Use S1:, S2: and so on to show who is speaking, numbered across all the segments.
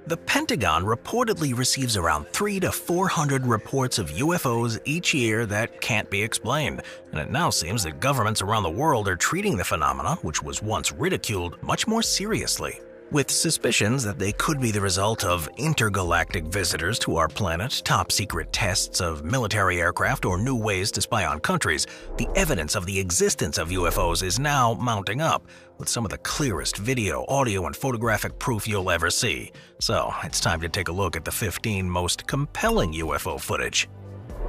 S1: The Pentagon reportedly receives around 300 to 400 reports of UFOs each year that can't be explained, and it now seems that governments around the world are treating the phenomena, which was once ridiculed, much more seriously. With suspicions that they could be the result of intergalactic visitors to our planet, top-secret tests of military aircraft, or new ways to spy on countries, the evidence of the existence of UFOs is now mounting up, with some of the clearest video, audio, and photographic proof you'll ever see. So, it's time to take a look at the 15 most compelling UFO footage.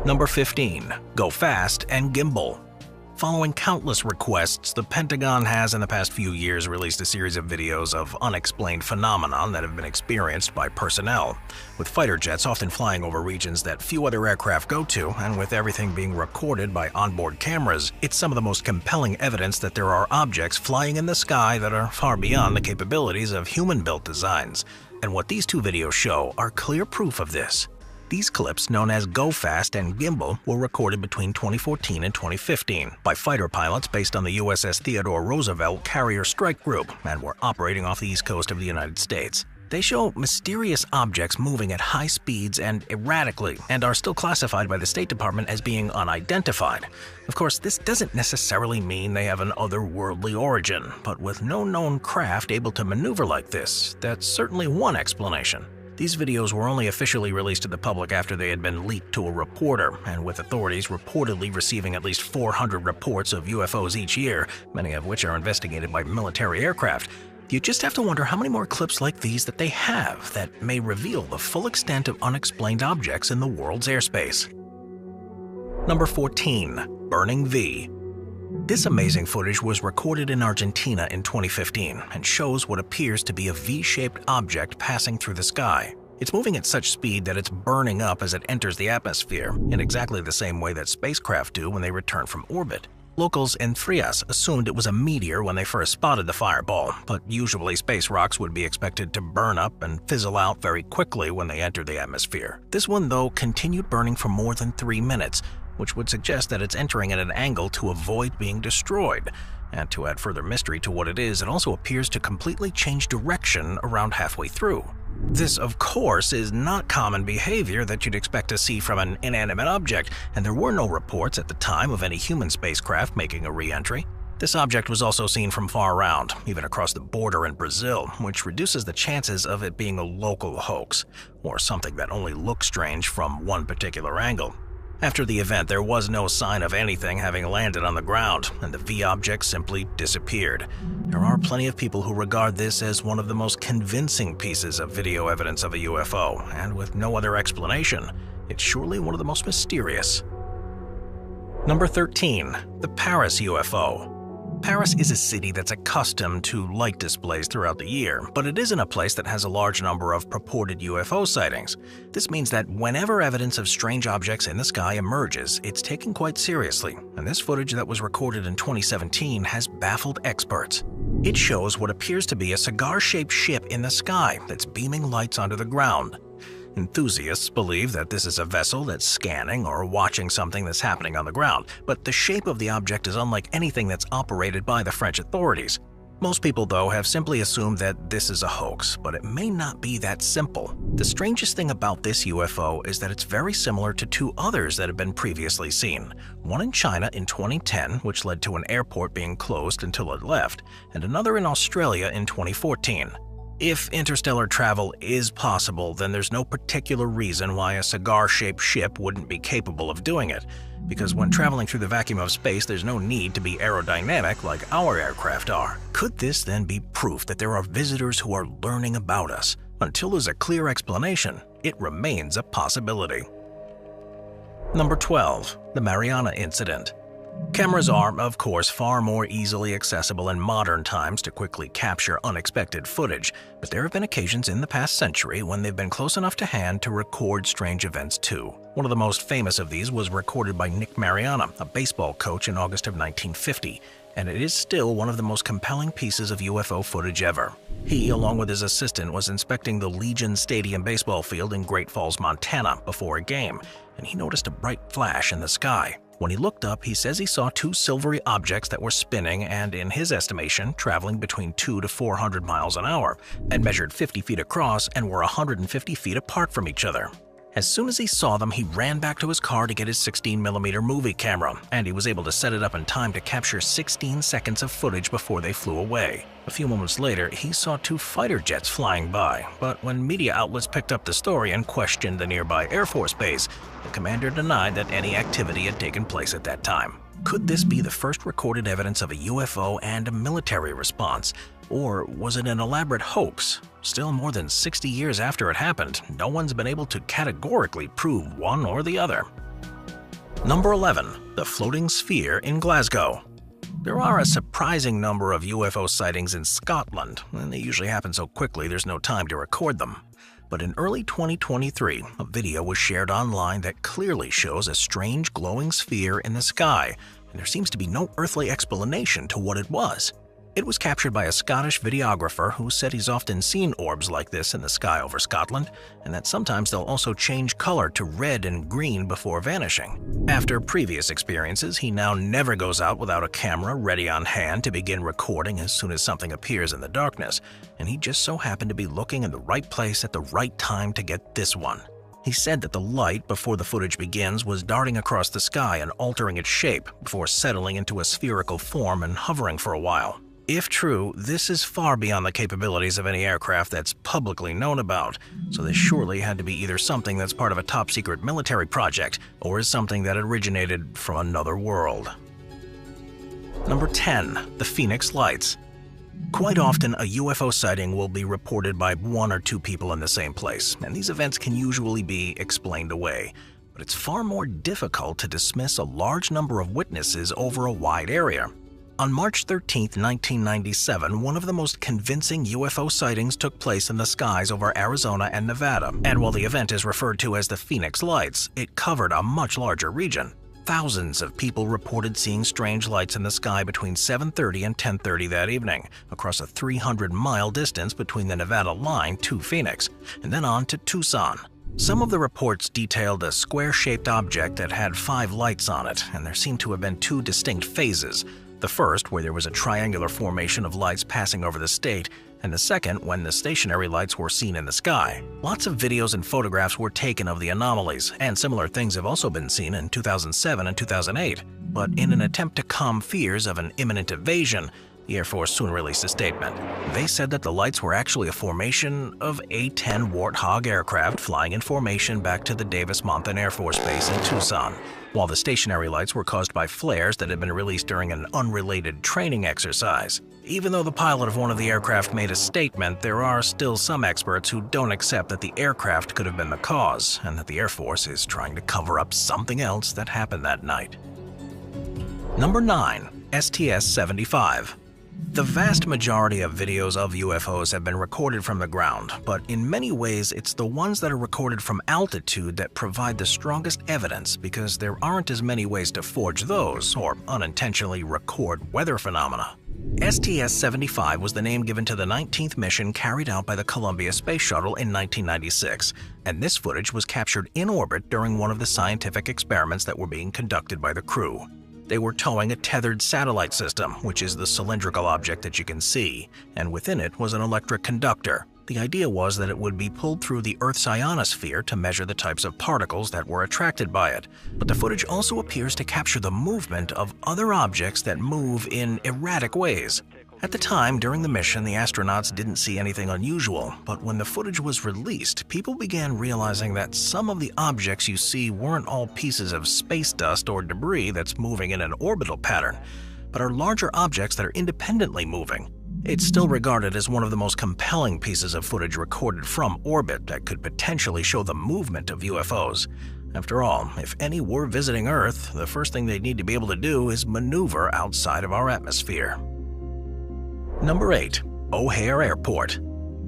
S1: Number 15. Go fast and gimbal. Following countless requests, the Pentagon has in the past few years released a series of videos of unexplained phenomenon that have been experienced by personnel, with fighter jets often flying over regions that few other aircraft go to, and with everything being recorded by onboard cameras. It's some of the most compelling evidence that there are objects flying in the sky that are far beyond the capabilities of human-built designs. And what these two videos show are clear proof of this. These clips, known as Go Fast and Gimbal, were recorded between 2014 and 2015 by fighter pilots based on the USS Theodore Roosevelt Carrier Strike Group and were operating off the east coast of the United States. They show mysterious objects moving at high speeds and erratically, and are still classified by the State Department as being unidentified. Of course, this doesn't necessarily mean they have an otherworldly origin, but with no known craft able to maneuver like this, that's certainly one explanation. These videos were only officially released to the public after they had been leaked to a reporter, and with authorities reportedly receiving at least 400 reports of UFOs each year, many of which are investigated by military aircraft, you just have to wonder how many more clips like these that they have that may reveal the full extent of unexplained objects in the world's airspace. Number 14. Burning V. This amazing footage was recorded in Argentina in 2015 and shows what appears to be a V-shaped object passing through the sky. It's moving at such speed that it's burning up as it enters the atmosphere, in exactly the same way that spacecraft do when they return from orbit. Locals in Frias assumed it was a meteor when they first spotted the fireball, but usually space rocks would be expected to burn up and fizzle out very quickly when they enter the atmosphere. This one, though, continued burning for more than 3 minutes, which would suggest that it's entering at an angle to avoid being destroyed. And to add further mystery to what it is, it also appears to completely change direction around halfway through. This, of course, is not common behavior that you'd expect to see from an inanimate object, and there were no reports at the time of any human spacecraft making a re-entry. This object was also seen from far around, even across the border in Brazil, which reduces the chances of it being a local hoax, or something that only looks strange from one particular angle. After the event, there was no sign of anything having landed on the ground, and the V object simply disappeared. There are plenty of people who regard this as one of the most convincing pieces of video evidence of a UFO, and with no other explanation, it's surely one of the most mysterious. Number 13. The Paris UFO. Paris is a city that's accustomed to light displays throughout the year, but it isn't a place that has a large number of purported UFO sightings. This means that whenever evidence of strange objects in the sky emerges, it's taken quite seriously, and this footage that was recorded in 2017 has baffled experts. It shows what appears to be a cigar-shaped ship in the sky that's beaming lights onto the ground. Enthusiasts believe that this is a vessel that's scanning or watching something that's happening on the ground, but the shape of the object is unlike anything that's operated by the French authorities. Most people, though, have simply assumed that this is a hoax, but it may not be that simple. The strangest thing about this UFO is that it's very similar to 2 others that have been previously seen. One in China in 2010, which led to an airport being closed until it left, and another in Australia in 2014. If interstellar travel is possible, then there's no particular reason why a cigar-shaped ship wouldn't be capable of doing it, because when traveling through the vacuum of space, there's no need to be aerodynamic like our aircraft are. Could this then be proof that there are visitors who are learning about us? Until there's a clear explanation, it remains a possibility. Number 12. The Mariana Incident. Cameras are, of course, far more easily accessible in modern times to quickly capture unexpected footage, but there have been occasions in the past century when they've been close enough to hand to record strange events too. One of the most famous of these was recorded by Nick Mariana, a baseball coach in August of 1950, and it is still one of the most compelling pieces of UFO footage ever. He, along with his assistant, was inspecting the Legion Stadium baseball field in Great Falls, Montana before a game, and he noticed a bright flash in the sky. When he looked up, he says he saw two silvery objects that were spinning and, in his estimation, traveling between 200 to 400 miles an hour, and measured 50 feet across and were 150 feet apart from each other. As soon as he saw them, he ran back to his car to get his 16mm movie camera, and he was able to set it up in time to capture 16 seconds of footage before they flew away. A few moments later, he saw two fighter jets flying by, but when media outlets picked up the story and questioned the nearby Air Force base, the commander denied that any activity had taken place at that time. Could this be the first recorded evidence of a UFO and a military response? Or was it an elaborate hoax? Still, more than 60 years after it happened, no one's been able to categorically prove one or the other. Number 11. The floating sphere in Glasgow. There are a surprising number of UFO sightings in Scotland, and they usually happen so quickly there's no time to record them. But in early 2023, a video was shared online that clearly shows a strange glowing sphere in the sky, and there seems to be no earthly explanation to what it was. It was captured by a Scottish videographer who said he's often seen orbs like this in the sky over Scotland, and that sometimes they'll also change color to red and green before vanishing. After previous experiences, he now never goes out without a camera ready on hand to begin recording as soon as something appears in the darkness, and he just so happened to be looking in the right place at the right time to get this one. He said that the light, before the footage begins, was darting across the sky and altering its shape before settling into a spherical form and hovering for a while. If true, this is far beyond the capabilities of any aircraft that's publicly known about, so this surely had to be either something that's part of a top-secret military project or is something that originated from another world. Number 10. The Phoenix Lights. Quite often, a UFO sighting will be reported by one or two people in the same place, and these events can usually be explained away. But it's far more difficult to dismiss a large number of witnesses over a wide area. On March 13, 1997, one of the most convincing UFO sightings took place in the skies over Arizona and Nevada, and while the event is referred to as the Phoenix Lights, it covered a much larger region. Thousands of people reported seeing strange lights in the sky between 7:30 and 10:30 that evening, across a 300-mile distance between the Nevada line to Phoenix, and then on to Tucson. Some of the reports detailed a square-shaped object that had 5 lights on it, and there seemed to have been 2 distinct phases. The first, where there was a triangular formation of lights passing over the state, and the second, when the stationary lights were seen in the sky. Lots of videos and photographs were taken of the anomalies, and similar things have also been seen in 2007 and 2008. But in an attempt to calm fears of an imminent invasion, the Air Force soon released a statement. They said that the lights were actually a formation of A-10 Warthog aircraft flying in formation back to the Davis-Monthan Air Force Base in Tucson, while the stationary lights were caused by flares that had been released during an unrelated training exercise. Even though the pilot of one of the aircraft made a statement, there are still some experts who don't accept that the aircraft could have been the cause, and that the Air Force is trying to cover up something else that happened that night. Number 9. STS-75. The vast majority of videos of UFOs have been recorded from the ground, but in many ways it's the ones that are recorded from altitude that provide the strongest evidence because there aren't as many ways to forge those or unintentionally record weather phenomena. STS-75 was the name given to the 19th mission carried out by the Columbia Space Shuttle in 1996, and this footage was captured in orbit during one of the scientific experiments that were being conducted by the crew. They were towing a tethered satellite system, which is the cylindrical object that you can see, and within it was an electric conductor. The idea was that it would be pulled through the Earth's ionosphere to measure the types of particles that were attracted by it. But the footage also appears to capture the movement of other objects that move in erratic ways. At the time, during the mission, the astronauts didn't see anything unusual, but when the footage was released, people began realizing that some of the objects you see weren't all pieces of space dust or debris that's moving in an orbital pattern, but are larger objects that are independently moving. It's still regarded as one of the most compelling pieces of footage recorded from orbit that could potentially show the movement of UFOs. After all, if any were visiting Earth, the first thing they'd need to be able to do is maneuver outside of our atmosphere. Number 8. O'Hare Airport.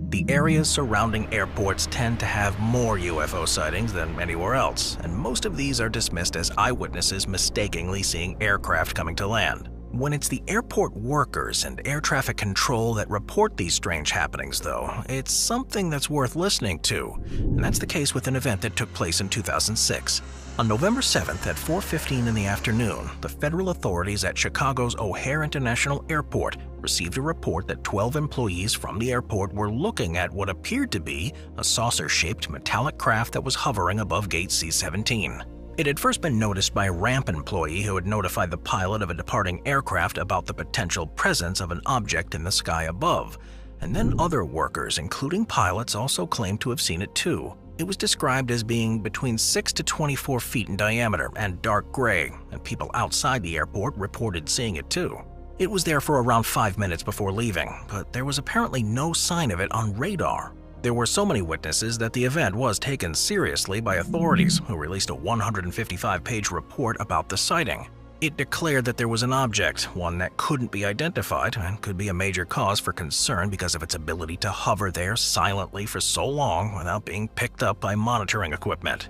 S1: The areas surrounding airports tend to have more UFO sightings than anywhere else, and most of these are dismissed as eyewitnesses mistakenly seeing aircraft coming to land. When it's the airport workers and air traffic control that report these strange happenings, though, it's something that's worth listening to, and that's the case with an event that took place in 2006. On November 7th at 4:15 in the afternoon, the federal authorities at Chicago's O'Hare International Airport received a report that 12 employees from the airport were looking at what appeared to be a saucer-shaped metallic craft that was hovering above gate C-17. It had first been noticed by a ramp employee who had notified the pilot of a departing aircraft about the potential presence of an object in the sky above, and then other workers, including pilots, also claimed to have seen it too. It was described as being between 6 to 24 feet in diameter and dark gray, and people outside the airport reported seeing it too. It was there for around 5 minutes before leaving, but there was apparently no sign of it on radar. There were so many witnesses that the event was taken seriously by authorities, who released a 155-page report about the sighting. It declared that there was an object, one that couldn't be identified and could be a major cause for concern because of its ability to hover there silently for so long without being picked up by monitoring equipment.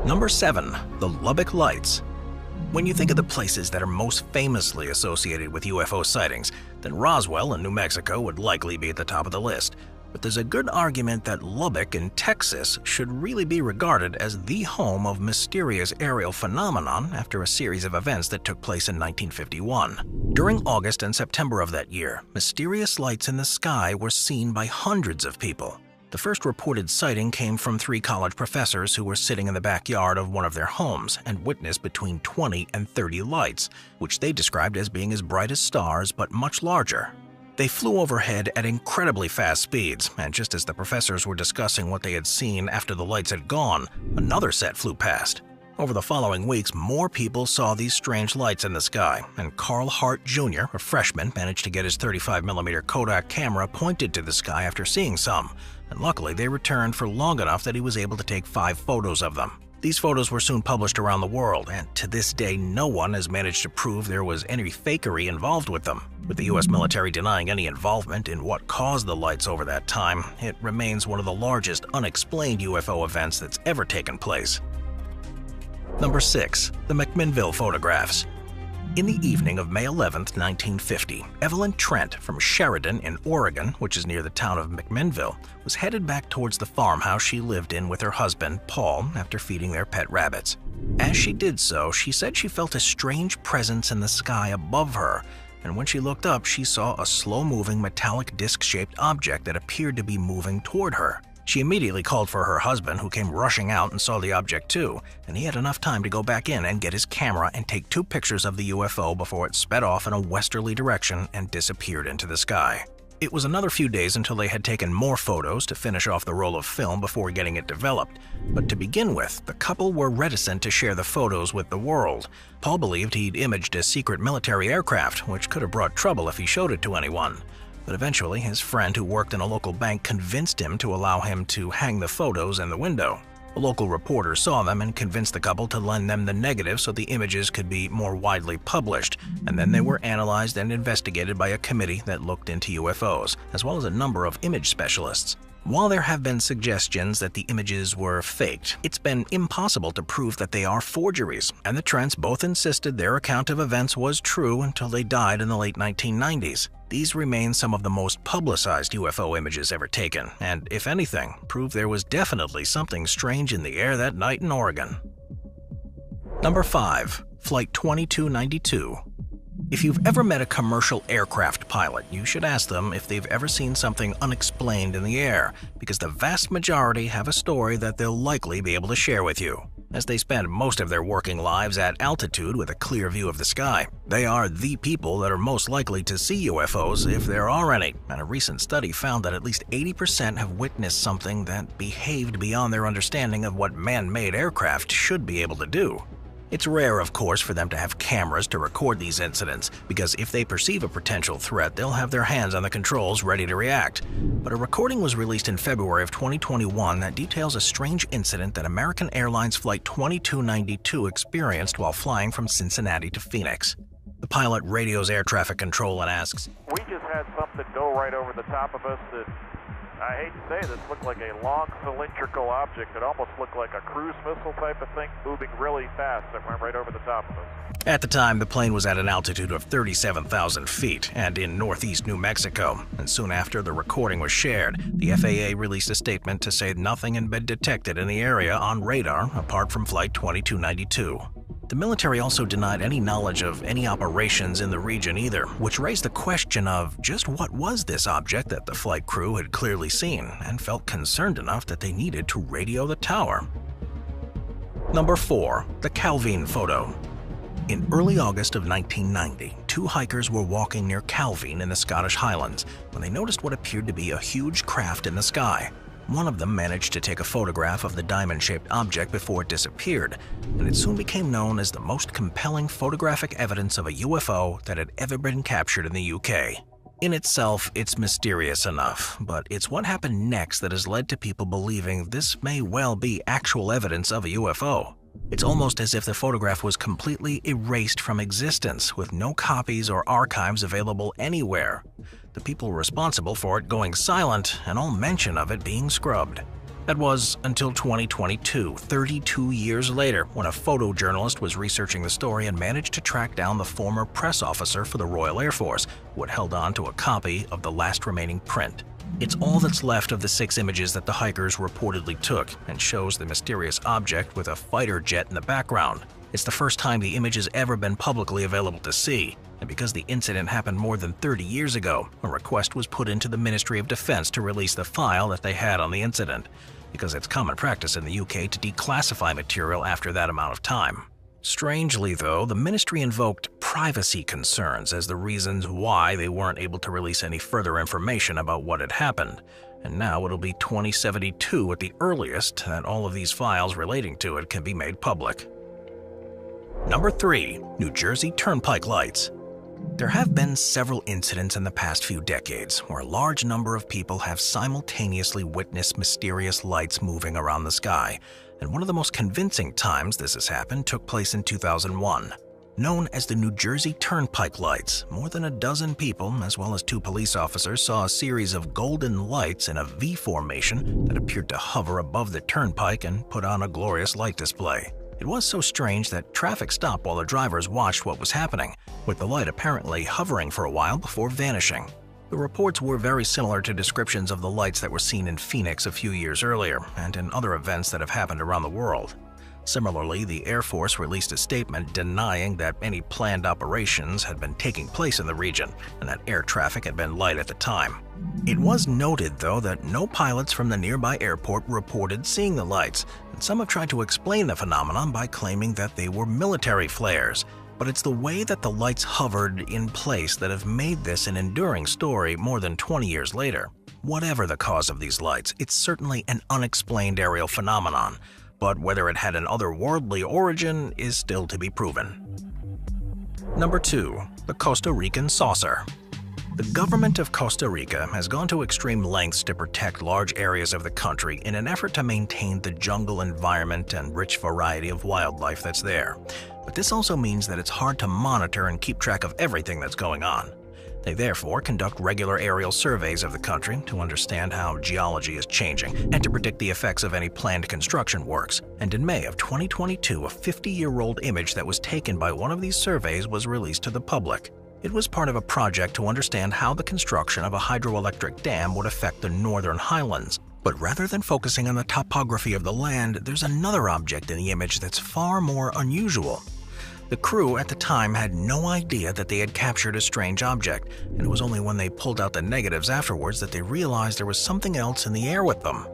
S1: Number 7. The Lubbock Lights. When you think of the places that are most famously associated with UFO sightings, then Roswell in New Mexico would likely be at the top of the list. But there's a good argument that Lubbock in Texas should really be regarded as the home of mysterious aerial phenomenon after a series of events that took place in 1951. During August and September of that year, mysterious lights in the sky were seen by hundreds of people. The first reported sighting came from 3 college professors who were sitting in the backyard of one of their homes and witnessed between 20 and 30 lights, which they described as being as bright as stars but much larger. They flew overhead at incredibly fast speeds, and just as the professors were discussing what they had seen after the lights had gone, another set flew past. Over the following weeks, more people saw these strange lights in the sky, and Carl Hart Jr., a freshman, managed to get his 35mm Kodak camera pointed to the sky after seeing some, and luckily they returned for long enough that he was able to take 5 photos of them. These photos were soon published around the world, and to this day no one has managed to prove there was any fakery involved with them. With the US military denying any involvement in what caused the lights over that time, it remains one of the largest unexplained UFO events that's ever taken place. Number 6. The McMinnville Photographs. In the evening of May 11, 1950, Evelyn Trent from Sheridan in Oregon, which is near the town of McMinnville, was headed back towards the farmhouse she lived in with her husband, Paul, after feeding their pet rabbits. As she did so, she said she felt a strange presence in the sky above her, and when she looked up, she saw a slow-moving metallic disc-shaped object that appeared to be moving toward her. She immediately called for her husband, who came rushing out and saw the object too, and he had enough time to go back in and get his camera and take 2 pictures of the UFO before it sped off in a westerly direction and disappeared into the sky. It was another few days until they had taken more photos to finish off the roll of film before getting it developed. But to begin with, the couple were reticent to share the photos with the world. Paul believed he'd imaged a secret military aircraft, which could have brought trouble if he showed it to anyone. But eventually, his friend who worked in a local bank convinced him to allow him to hang the photos in the window. A local reporter saw them and convinced the couple to lend them the negative so the images could be more widely published, and then they were analyzed and investigated by a committee that looked into UFOs, as well as a number of image specialists. While there have been suggestions that the images were faked, it's been impossible to prove that they are forgeries, and the Trents both insisted their account of events was true until they died in the late 1990s. These remain some of the most publicized UFO images ever taken, and if anything, prove there was definitely something strange in the air that night in Oregon. Number 5. Flight 2292. If you've ever met a commercial aircraft pilot, you should ask them if they've ever seen something unexplained in the air, because the vast majority have a story that they'll likely be able to share with you, as they spend most of their working lives at altitude with a clear view of the sky. They are the people that are most likely to see UFOs if there are any, and a recent study found that at least 80% have witnessed something that behaved beyond their understanding of what man-made aircraft should be able to do. It's rare, of course, for them to have cameras to record these incidents, because if they perceive a potential threat, they'll have their hands on the controls ready to react. But a recording was released in February of 2021 that details a strange incident that American Airlines Flight 2292 experienced while flying from Cincinnati to Phoenix. The pilot radios air traffic control and asks,
S2: "We just had something go right over the top of us that I hate to say this, looked like a long cylindrical object. It almost looked like a cruise missile type of thing moving really fast that went right over the top of us.
S1: At the time, the plane was at an altitude of 37,000 feet and in northeast New Mexico, and soon after the recording was shared, the FAA released a statement to say nothing had been detected in the area on radar apart from Flight 2292. The military also denied any knowledge of any operations in the region either, which raised the question of just what was this object that the flight crew had clearly seen and felt concerned enough that they needed to radio the tower. Number 4. The Calvine Photo. In early August of 1990, two hikers were walking near Calvine in the Scottish Highlands when they noticed what appeared to be a huge craft in the sky. One of them managed to take a photograph of the diamond-shaped object before it disappeared, and it soon became known as the most compelling photographic evidence of a UFO that had ever been captured in the UK. In itself, it's mysterious enough, but it's what happened next that has led to people believing this may well be actual evidence of a UFO. It's almost as if the photograph was completely erased from existence, with no copies or archives available anywhere. The people responsible for it going silent, and all mention of it being scrubbed. That was until 2022, 32 years later, when a photojournalist was researching the story and managed to track down the former press officer for the Royal Air Force, who had held on to a copy of the last remaining print. It's all that's left of the 6 images that the hikers reportedly took, and shows the mysterious object with a fighter jet in the background. It's the first time the image has ever been publicly available to see, and because the incident happened more than 30 years ago, a request was put into the Ministry of Defense to release the file that they had on the incident, because it's common practice in the UK to declassify material after that amount of time. Strangely, though, the ministry invoked privacy concerns as the reasons why they weren't able to release any further information about what had happened, and now it'll be 2072 at the earliest that all of these files relating to it can be made public. Number 3. New Jersey Turnpike Lights. There have been several incidents in the past few decades where a large number of people have simultaneously witnessed mysterious lights moving around the sky, and one of the most convincing times this has happened took place in 2001. Known as the New Jersey Turnpike Lights, more than a dozen people, as well as 2 police officers, saw a series of golden lights in a V formation that appeared to hover above the turnpike and put on a glorious light display. It was so strange that traffic stopped while the drivers watched what was happening, with the light apparently hovering for a while before vanishing. The reports were very similar to descriptions of the lights that were seen in Phoenix a few years earlier and in other events that have happened around the world. Similarly, the Air Force released a statement denying that any planned operations had been taking place in the region and that air traffic had been light at the time. It was noted, though, that no pilots from the nearby airport reported seeing the lights, and some have tried to explain the phenomenon by claiming that they were military flares. But it's the way that the lights hovered in place that have made this an enduring story more than 20 years later. Whatever the cause of these lights, it's certainly an unexplained aerial phenomenon, but whether it had an otherworldly origin is still to be proven. Number 2. The Costa Rican Saucer. The government of Costa Rica has gone to extreme lengths to protect large areas of the country in an effort to maintain the jungle environment and rich variety of wildlife that's there. But this also means that it's hard to monitor and keep track of everything that's going on. They therefore conduct regular aerial surveys of the country to understand how geology is changing and to predict the effects of any planned construction works. And in May of 2022, a 50-year-old image that was taken by one of these surveys was released to the public. It was part of a project to understand how the construction of a hydroelectric dam would affect the northern highlands. But rather than focusing on the topography of the land, there's another object in the image that's far more unusual. The crew at the time had no idea that they had captured a strange object, and it was only when they pulled out the negatives afterwards that they realized there was something else in the air with them.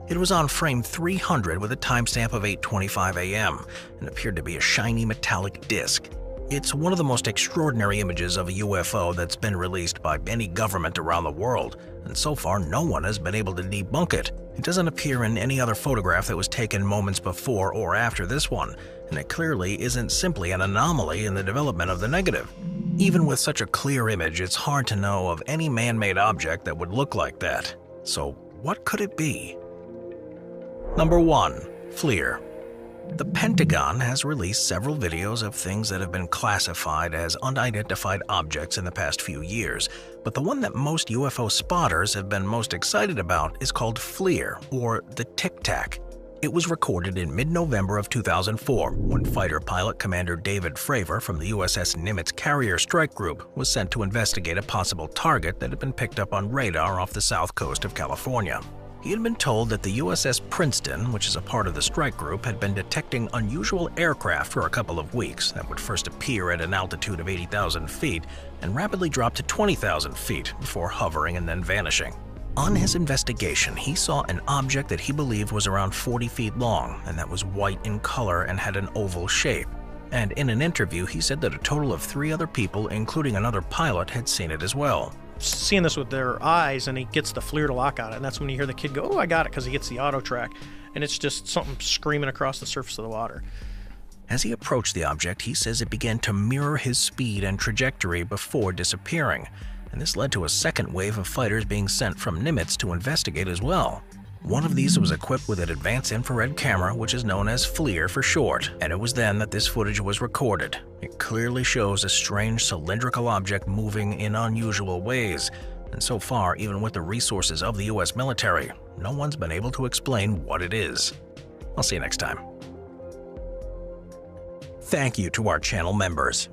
S1: It was on frame 300 with a timestamp of 8:25 a.m. and appeared to be a shiny metallic disc. It's one of the most extraordinary images of a UFO that's been released by any government around the world, and so far no one has been able to debunk it. It doesn't appear in any other photograph that was taken moments before or after this one, and it clearly isn't simply an anomaly in the development of the negative. Even with such a clear image, it's hard to know of any man-made object that would look like that. So what could it be? Number 1. FLIR. The Pentagon has released several videos of things that have been classified as unidentified objects in the past few years, but the one that most UFO spotters have been most excited about is called FLIR, or the Tic Tac. It was recorded in mid-November of 2004 when fighter pilot Commander David Fravor from the USS Nimitz Carrier Strike Group was sent to investigate a possible target that had been picked up on radar off the south coast of California. He had been told that the USS Princeton, which is a part of the strike group, had been detecting unusual aircraft for a couple of weeks that would first appear at an altitude of 80,000 feet and rapidly drop to 20,000 feet before hovering and then vanishing. On his investigation, he saw an object that he believed was around 40 feet long and that was white in color and had an oval shape. And in an interview, he said that a total of 3 other people, including another pilot, had seen it as well.
S3: Seeing this with their eyes, and he gets the FLIR to lock on it, and that's when you hear the kid go, "Oh, I got it," because he gets the auto track, and it's just something screaming across the surface of the water.
S1: As he approached the object, he says it began to mirror his speed and trajectory before disappearing, and this led to a second wave of fighters being sent from Nimitz to investigate as well. One of these was equipped with an advanced infrared camera, which is known as FLIR for short, and it was then that this footage was recorded. It clearly shows a strange cylindrical object moving in unusual ways, and so far, even with the resources of the US military, no one's been able to explain what it is. I'll see you next time. Thank you to our channel members.